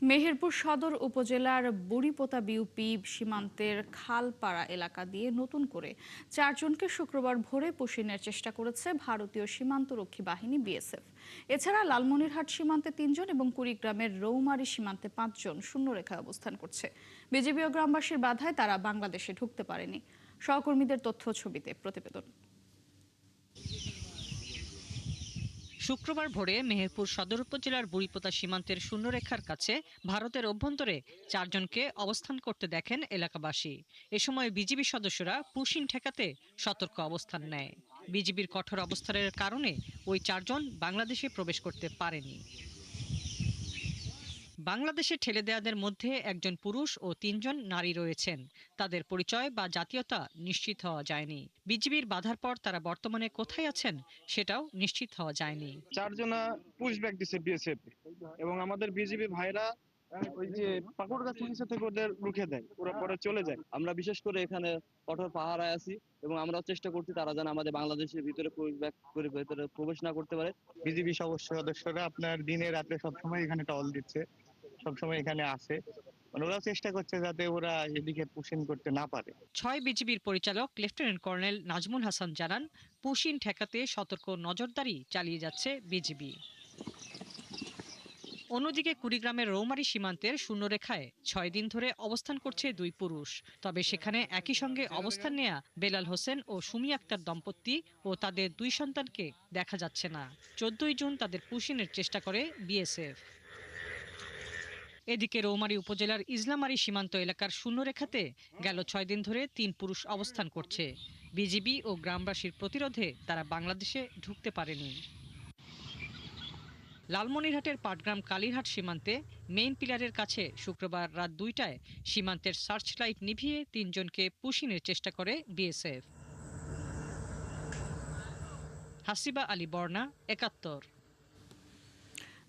মেহেরপুর সদর উপজেলার বুড়িপোতা বিউপি সীমান্তের খালপাড়া এলাকা দিয়ে নতুন করে ৪ জনকে শুক্রবার ভোরে পুশিনের চেষ্টা করেছে ভারতীয় সীমান্তরক্ষী বাহিনী বিএসএফ। এছাড়া লালমনিরহাট সীমান্তে ৩ জন এবং কুড়িগ্রামের রৌমারী সীমান্তে ৫ জন শূন্যরেখায় অবস্থান করছে। বিজিবি ও গ্রামবাসীর বাধায় তারা বাংলাদেশে ঢুকতে পারেনি। সহকর্মীদের তথ্য ছবিতে প্রতিবেদন। শুক্রবার ভোরে মেহেরপুর সদর উপজেলার বুড়িপোতা সীমান্তের শূন্যরেখার কাছে ভারতের অভ্যন্তরে ৪ জনকে অবস্থান করতে দেখেন এলাকাবাসী। এ সময় বিজিবি সদস্যরা পুশিন ঠেকাতে সতর্ক অবস্থান নেয়। বিজিবির কঠোর অবস্থানের কারণে ওই ৪ জন বাংলাদেশে প্রবেশ করতে পারেনি। বাংলাদেশে ঠেলে দেওয়াদের মধ্যে একজন পুরুষ ও ৩ জন নারী রয়েছেন। তাদের পরিচয় বা জাতীয়তা নিশ্চিত হওয়া যায়নি। বিজিবির বাধার পর তারা বর্তমানে কোথায় আছেন সেটাও নিশ্চিত হওয়া যায়নি। ৪ জনা পুশ ব্যাক দিছে বিএসএফ এবং আমাদের বিজিবি ভাইরা ওই যে পাকুড় গাছ নিচে থেকে ওদের রুখে দেয়, ওরা পরে চলে যায়। আমরা বিশেষ করে এখানে কঠোর পাহারায় আছি এবং আমরা চেষ্টা করছি তারা যেন আমাদের বাংলাদেশের ভিতরে ভিতরে প্রবেশ না করতে পারে। বিজিবি সদস্যরা আপনার দিনে রাতে সবসময় এখানে টহল দিচ্ছে, সবসময় এখানে আসে। ওরাও চেষ্টা করছে যাতে ওরা এদিকে পুশিং করতে না পারে। ৬ বিজিবির পরিচালক লেফটেন্যান্ট কর্নেল নাজমুল হাসান জানান, পুশিন ঠেকাতে সতর্ক নজরদারি চালিয়ে যাচ্ছে বিজিবি। অন্যদিকে কুড়িগ্রামের রৌমারী সীমান্তের শূন্যরেখায় ৬ দিন ধরে অবস্থান করছে ২ পুরুষ। তবে সেখানে একই সঙ্গে অবস্থান নেয়া বেলাল হোসেন ও সুমি আক্তার দম্পতি ও তাদের ২ সন্তানকে দেখা যাচ্ছে না। ১৪ই জুন তাদের পুশিনের চেষ্টা করে বিএসএফ। এদিকে রৌমারী উপজেলার ইসলামারী সীমান্ত এলাকার শূন্যরেখাতে গেল ৬ দিন ধরে ৩ পুরুষ অবস্থান করছে। বিজিবি ও গ্রামবাসীর প্রতিরোধে তারা বাংলাদেশে ঢুকতে পারেনি। লালমনিরহাটের পাটগ্রাম কালীরহাট সীমান্তে মেইন পিলারের কাছে শুক্রবার রাত ২টায় সীমান্তের সার্চ লাইট নিভিয়ে ৩ জনকে পুশিনের চেষ্টা করে বিএসএফ। হাসিবা আলী বর্ণা, ৭১।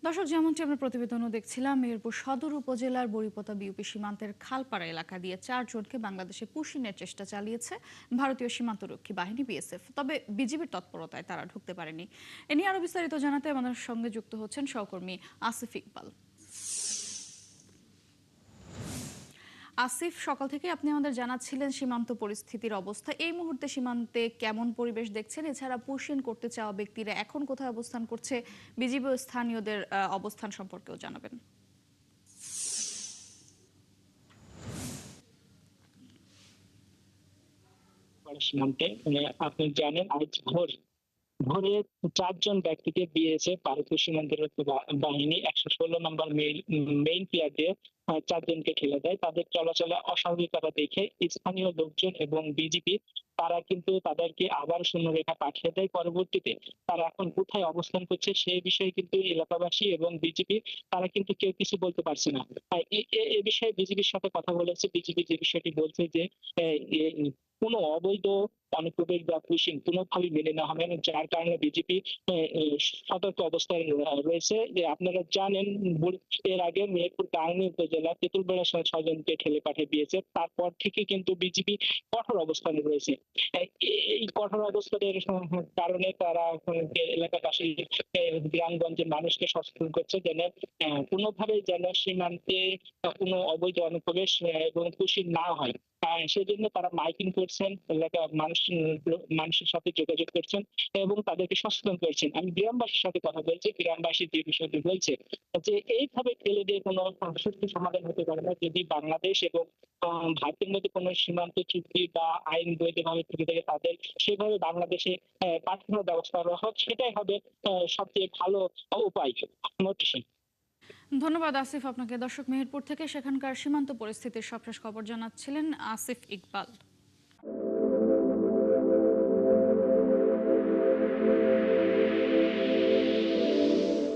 দর্শক, যেমনটি আমরা প্রতিবেদনও দেখছিলাম, মেহেরপুর সদর উপজেলার বুড়িপোতা বিউপি সীমান্তের খালপাড়া এলাকা দিয়ে ৪ জনকে বাংলাদেশে পুশিনের চেষ্টা চালিয়েছে ভারতীয় সীমান্তরক্ষী বাহিনী বিএসএফ। তবে বিজিবির তৎপরতায় তারা ঢুকতে পারেনি। এ নিয়ে আরো বিস্তারিত জানাতে আমাদের সঙ্গে যুক্ত হচ্ছেন সহকর্মী আসিফ ইকবাল। আসিফ, সকাল থেকে আপনি আমাদের জানাচ্ছিলেন সীমান্ত পরিস্থিতির অবস্থা। এই মুহূর্তে সীমান্তে কেমন পরিবেশ দেখছেন? এছাড়া পুশিন করতে চাওয়া ব্যক্তিরা এখন কোথায় অবস্থান করছে? বিজিবি ও স্থানীয়দের অবস্থান সম্পর্কেও জানাবেন। সীমান্তে আপনি জানেন আজ ভোরে ৪ জন ব্যক্তিকে বিএসএফ ভারতীয় সীমান্তরক্ষী বাহিনী ১১৬ নম্বর মেইন পিয়ার দিয়ে ৪ জনকে ঠেলে দেয়। তাদের চলাচলে অস্বাভাবিকতা দেখে স্থানীয় লোকজন এবং বিজিবি তারা কিন্তু তাদেরকে আবার শূন্যরেখা পাঠিয়ে দেয়। পরবর্তীতে তারা এখন কোথায় অবস্থান করছে সেই বিষয়ে কিন্তু এলাকাবাসী এবং বিজিবি তারা কিন্তু কেউ কিছু বলতে পারছে না। এ বিষয়ে বিজিবির সাথে কথা বলেছে। বিজিবি যে বিষয়টি বলছে যে কোনো অবৈধ অনুপ্রবেশ বা পুশিং কোনোভাবেই মেনে নেওয়া হবে না, যার কারণে বিজেপি সতর্ক অবস্থায় রয়েছে। যে আপনারা জানেন এর আগে মেহেরপুর টাঙ্গাইল উপজেলা তেঁতুলবেড়া ৬ জনকে ঠেলে পাঠিয়ে দিয়েছে। তারপর থেকে কিন্তু বিজেপি কঠোর অবস্থানে রয়েছে। এই কঠোর অবস্থানের কারণে তারা এলাকাবাসী গ্রামগঞ্জের মানুষকে সচেতন করছে যেন কোনোভাবেই যেন সীমান্তে কোনো অবৈধ অনুপ্রবেশ এবং পুশিং না হয়। সেজন্য তারা মাইকিং করছেন, এলাকার মানুষের সাথে যোগাযোগ করছেন এবং তাদেরকে সচেতন করছেন। আমি গ্রামবাসীর সাথে কথা বলছি। গ্রামবাসী যে বিষয়টি বলছে যে এইভাবে ফেলে দিয়ে কোনো সুষ্ঠু সমাধান হতে পারে না। যদি বাংলাদেশ এবং ভারতের মধ্যে কোনো সীমান্ত চুক্তি বা আইন বৈধভাবে থেকে থাকে তাদের সেভাবে বাংলাদেশে পাঠানোর ব্যবস্থা করা হোক, সেটাই হবে সবচেয়ে ভালো উপায়। ধন্যবাদ আসিফ আপনাকে। দর্শক, মেহেরপুর থেকে সেখানকার সীমান্ত পরিস্থিতির সবশেষ খবর জানাচ্ছিলেন আসিফ ইকবাল।